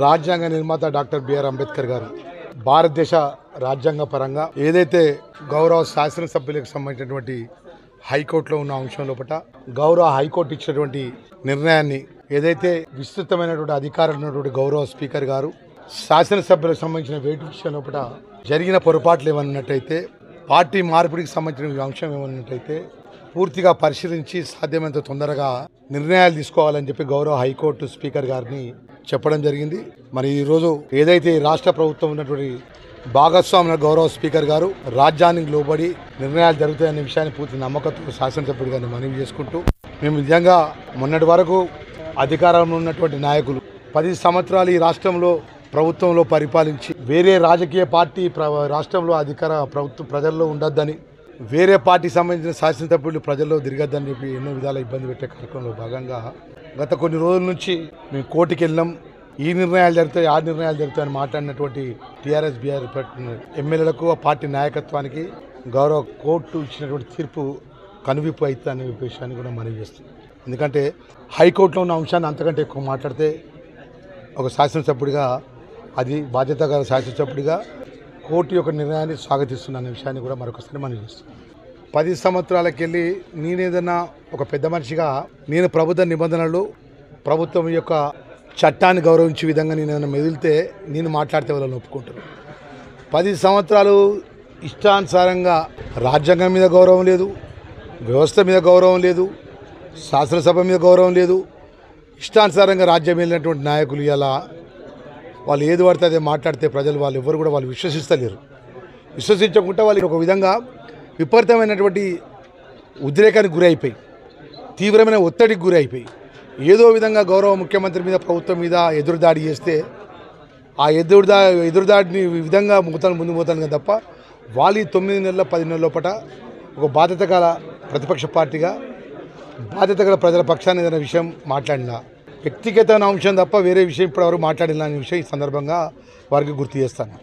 రాజ్యాంగ నిర్మాత doctor BR Ambedkar గారు భారతదేశ రాజ్యాంగ పరంగా ఏదైతే గౌరవ శాసనసభ్యులకు సంబంధించినటువంటి హైకోర్టులో ఉన్న అంశం లోపల గౌరవ హైకోర్టు ఇచ్చినటువంటి నిర్ణయాన్ని ఏదైతే విస్తృతమైనటువంటి అధికారులు ఉన్నటువంటి గౌరవ స్పీకర్ గారు శాసనసభ్యులకు సంబంధించిన వేటు విషయం లోపల జరిగిన పొరపాట్లు ఏమన్నట్టయితే పార్టీ మార్పిడికి సంబంధించిన అంశం ఏమన్నట్టయితే పూర్తిగా పరిశీలించి సాధ్యమైనంత తొందరగా నిర్ణయాలు తీసుకోవాలని చెప్పి గౌరవ హైకోర్టు స్పీకర్ గారిని చెప్పడం జరిగింది. మరి ఈరోజు ఏదైతే రాష్ట్ర ప్రభుత్వం ఉన్నటువంటి భాగస్వాముల గౌరవ స్పీకర్ గారు రాజ్యానికి లోబడి నిర్ణయాలు జరుగుతాయనే విషయాన్ని పూర్తి నమ్మకంతో శాసనసభ్యుడి గారిని మనవి చేసుకుంటూ మేము నిజంగా మొన్నటి వరకు అధికారంలో ఉన్నటువంటి నాయకులు 10 సంవత్సరాలు ఈ రాష్ట్రంలో ప్రభుత్వంలో పరిపాలించి వేరే రాజకీయ పార్టీ రాష్ట్రంలో అధికార ప్రభుత్వం ప్రజల్లో ఉండొద్దని వేరే పార్టీకి సంబంధించిన శాసనసభ్యులు ప్రజల్లో తిరగద్దని చెప్పి ఎన్నో విధాల ఇబ్బంది పెట్టే కార్యక్రమంలో భాగంగా గత కొన్ని రోజుల నుంచి మేము కోర్టుకి వెళ్ళాం. ఈ నిర్ణయాలు జరుగుతాయి ఆ నిర్ణయాలు జరుగుతాయని మాట్లాడినటువంటి టీఆర్ఎస్ బీఆర్ ఎమ్మెల్యేలకు ఆ పార్టీ నాయకత్వానికి గౌరవ కోర్టు ఇచ్చినటువంటి తీర్పు కనువిప్పు అవుతుంది అనే విషయాన్ని కూడా మనవి చేస్తుంది. ఎందుకంటే హైకోర్టులో ఉన్న అంశాన్ని అంతకంటే ఎక్కువ మాట్లాడితే ఒక శాసనసభ్యుడిగా అది బాధ్యత గల శాసనసభ్యుడిగా కోర్టు యొక్క నిర్ణయాన్ని స్వాగతిస్తున్న అనే విషయాన్ని కూడా మరొకసారి మనం చేస్తున్నాం. 10 సంవత్సరాలకెళ్ళి నేనేదన్నా ఒక పెద్ద మనిషిగా నేను ప్రభుత్వ నిబంధనలు ప్రభుత్వం యొక్క చట్టాన్ని గౌరవించే విధంగా నేను ఏదైనా మెదిలితే నేను మాట్లాడితే వాళ్ళని ఒప్పుకుంటాను. 10 సంవత్సరాలు ఇష్టానుసారంగా రాజ్యాంగం మీద గౌరవం లేదు, వ్యవస్థ మీద గౌరవం లేదు, శాసనసభ మీద గౌరవం లేదు, ఇష్టానుసారంగా రాజ్యం వెళ్ళినటువంటి నాయకులు ఇలా వాళ్ళు ఏది పడితే అదే మాట్లాడితే ప్రజలు వాళ్ళు ఎవరు కూడా వాళ్ళు విశ్వసిస్తలేరు. విశ్వసించకుండా వాళ్ళు ఒక విధంగా విపరీతమైనటువంటి ఉద్రేకానికి గురి అయిపోయి తీవ్రమైన ఒత్తిడికి గురి అయిపోయి ఏదో విధంగా గౌరవ ముఖ్యమంత్రి మీద ప్రభుత్వం మీద ఎదురుదాడి చేస్తే ఆ ఎదురుదాడిని ఈ విధంగా ముందు పోతాను తప్ప వాళ్ళు 9 నెలల 10 నెలల లోపల ఒక బాధ్యత గల ప్రతిపక్ష పార్టీగా బాధ్యత గల ప్రజల పక్షాన్ని ఏదైనా విషయం మాట్లాడినా వ్యక్తిగత అంశం తప్ప వేరే విషయం ఇప్పటివరకు మాట్లాడిన అనే విషయం ఈ సందర్భంగా వారికి గుర్తు చేస్తాను.